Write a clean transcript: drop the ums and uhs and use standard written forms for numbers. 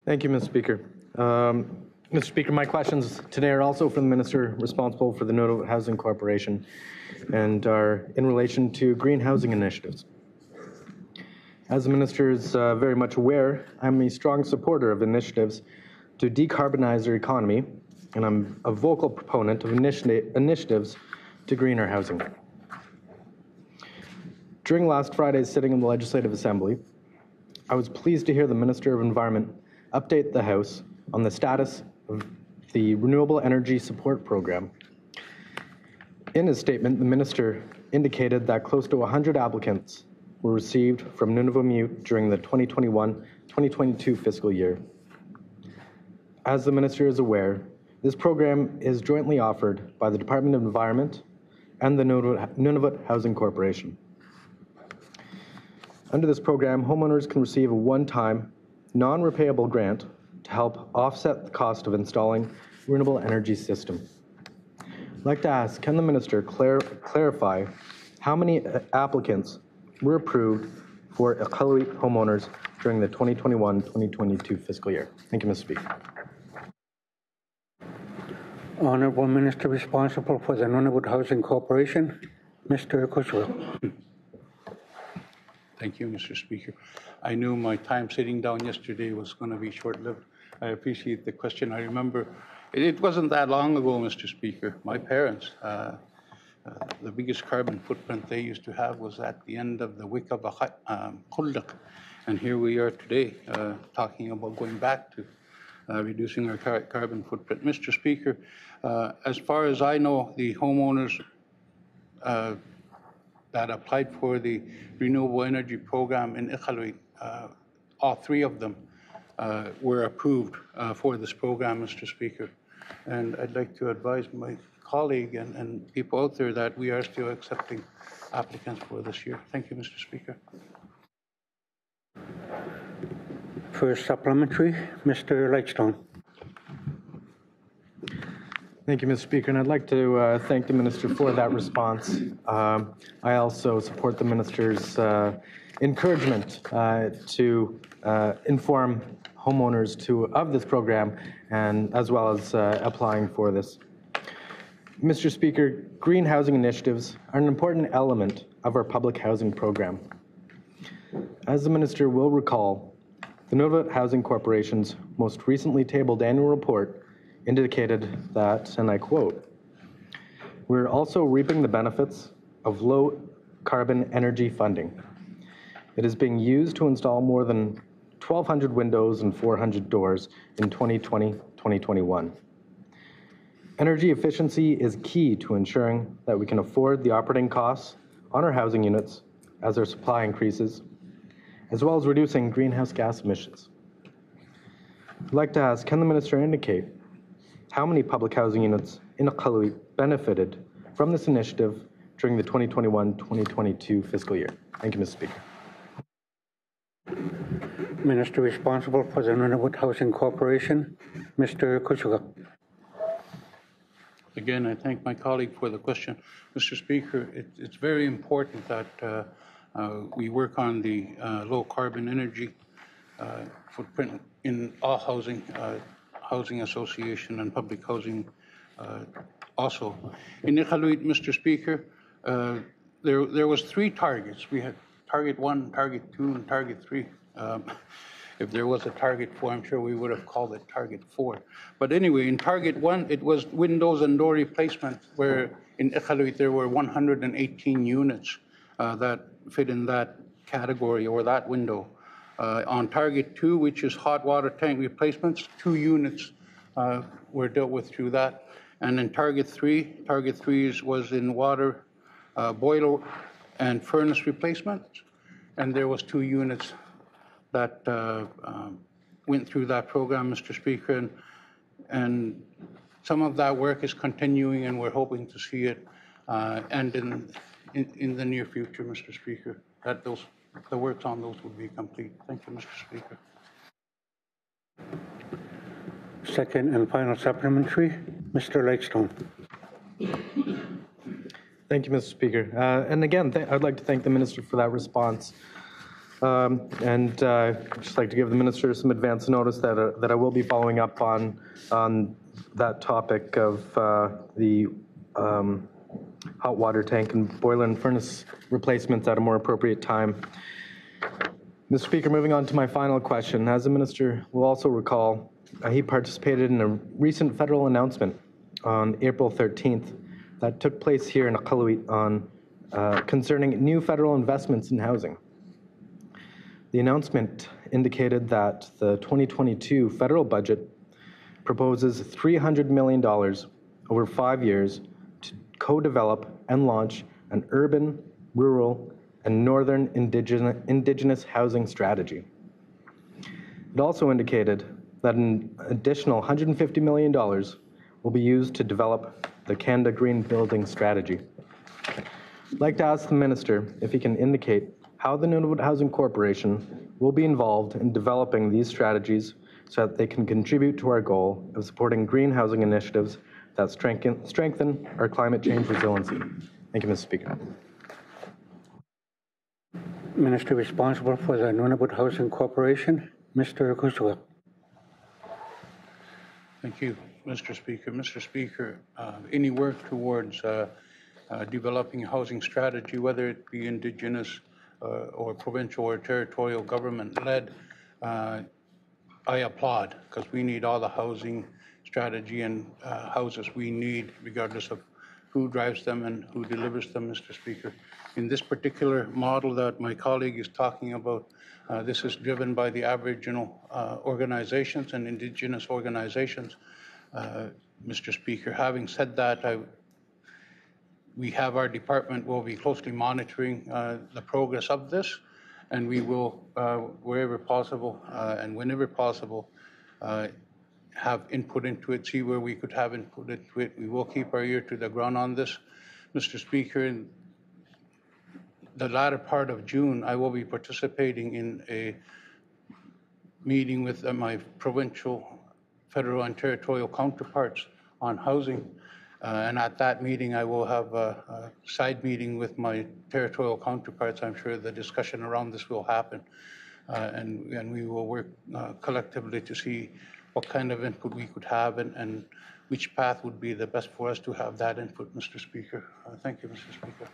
Thank you, Mr. Speaker. Mr. Speaker, my questions today are also for the Minister responsible for the Nunavut Housing Corporation and are in relation to green housing initiatives. As the Minister is very much aware, I'm a strong supporter of initiatives to decarbonize our economy, and I'm a vocal proponent of initiatives to green our housing. During last Friday's sitting in the Legislative Assembly, I was pleased to hear the Minister of Environment update the House on the status of the Renewable Energy Support Program. In his statement, the Minister indicated that close to 100 applicants were received from Nunavummiut during the 2021-2022 fiscal year. As the Minister is aware, this program is jointly offered by the Department of Environment and the Nunavut Housing Corporation. Under this program, homeowners can receive a one-time, non-repayable grant to help offset the cost of installing a renewable energy system. I'd like to ask, can the Minister clarify how many applicants were approved for Iqalummiut homeowners during the 2021-2022 fiscal year? Thank you, Mr. Speaker. Honourable Minister responsible for the Nunavut Housing Corporation, Mr. Iqalummiut. Thank you, Mr. Speaker. I knew my time sitting down yesterday was going to be short-lived. I appreciate the question. I remember it wasn't that long ago, Mr. Speaker. My parents, the biggest carbon footprint they used to have was at the end of the wick of a Iqalummiut. And here we are today talking about going back to reducing our carbon footprint. Mr. Speaker, as far as I know, the homeowners that applied for the Renewable Energy Program in Iqalummiut, all three of them were approved for this program, Mr. Speaker. And I'd like to advise my colleague and people out there that we are still accepting applicants for this year. Thank you, Mr. Speaker. For supplementary, Mr. Lightstone. Thank you, Mr. Speaker, and I'd like to thank the Minister for that response. I also support the Minister's encouragement to inform homeowners of this program, and as well as applying for this. Mr. Speaker, green housing initiatives are an important element of our public housing program. As the Minister will recall, the Nunavut Housing Corporation's most recently tabled annual report indicated that, and I quote, "We're also reaping the benefits of low carbon energy funding. It is being used to install more than 1,200 windows and 400 doors in 2020-2021. Energy efficiency is key to ensuring that we can afford the operating costs on our housing units as our supply increases, as well as reducing greenhouse gas emissions." I'd like to ask, can the Minister indicate how many public housing units in Iqalummiut benefited from this initiative during the 2021-2022 fiscal year? Thank you, Mr. Speaker. Minister responsible for the Nunavut Housing Corporation, Mr. Iqalummiut. Again, I thank my colleague for the question. Mr. Speaker, it's very important that we work on the low carbon energy footprint in all housing, housing association and public housing also. In Iqalummiut, Mr. Speaker, there was 3 targets. We had target 1, target 2, and target 3. If there was a target 4, I'm sure we would have called it target 4. But anyway, in target 1, it was windows and door replacement, where in Iqalummiut there were 118 units that fit in that category or that window. On target 2, which is hot water tank replacements, 2 units were dealt with through that. And in target 3 was in water, boiler and furnace replacement, and there was 2 units that went through that program, Mr. Speaker, and some of that work is continuing, and we're hoping to see it end in the near future, Mr. Speaker, that the works on those will be complete. Thank you, Mr. Speaker. Second and final supplementary, Mr. Lightstone. Thank you, Mr. Speaker. And again, I'd like to thank the Minister for that response. And I'd just like to give the minister some advance notice that I will be following up on that topic of the hot water tank and boiler and furnace replacements at a more appropriate time. Mr. Speaker, moving on to my final question. As the minister will also recall, he participated in a recent federal announcement on April 13th that took place here in Iqalummiut on concerning new federal investments in housing. The announcement indicated that the 2022 federal budget proposes $300 million over 5 years to co-develop and launch an urban, rural, and northern indigenous housing strategy. It also indicated that an additional $150 million will be used to develop the Canada Green Building Strategy. I'd like to ask the minister if he can indicate how the Nunavut Housing Corporation will be involved in developing these strategies so that they can contribute to our goal of supporting green housing initiatives that strengthen our climate change resiliency. Thank you, Mr. Speaker. Minister responsible for the Nunavut Housing Corporation, Mr. Iqalummiut. Thank you, Mr. Speaker. Mr. Speaker, any work towards developing a housing strategy, whether it be Indigenous or provincial or territorial government-led, I applaud, because we need all the housing strategy and houses we need, regardless of who drives them and who delivers them, Mr. Speaker. In this particular model that my colleague is talking about, this is driven by the Aboriginal organizations and Indigenous organizations. Mr. Speaker, having said that, we have our department will be closely monitoring the progress of this, and we will, wherever possible and whenever possible, have input into it, see where we could have input into it. We will keep our ear to the ground on this. Mr. Speaker, in the latter part of June, I will be participating in a meeting with my provincial, federal, and territorial counterparts on housing. And at that meeting, I will have a side meeting with my territorial counterparts. I'm sure the discussion around this will happen. And we will work collectively to see what kind of input we could have and which path would be the best for us to have that input, Mr. Speaker. Thank you, Mr. Speaker.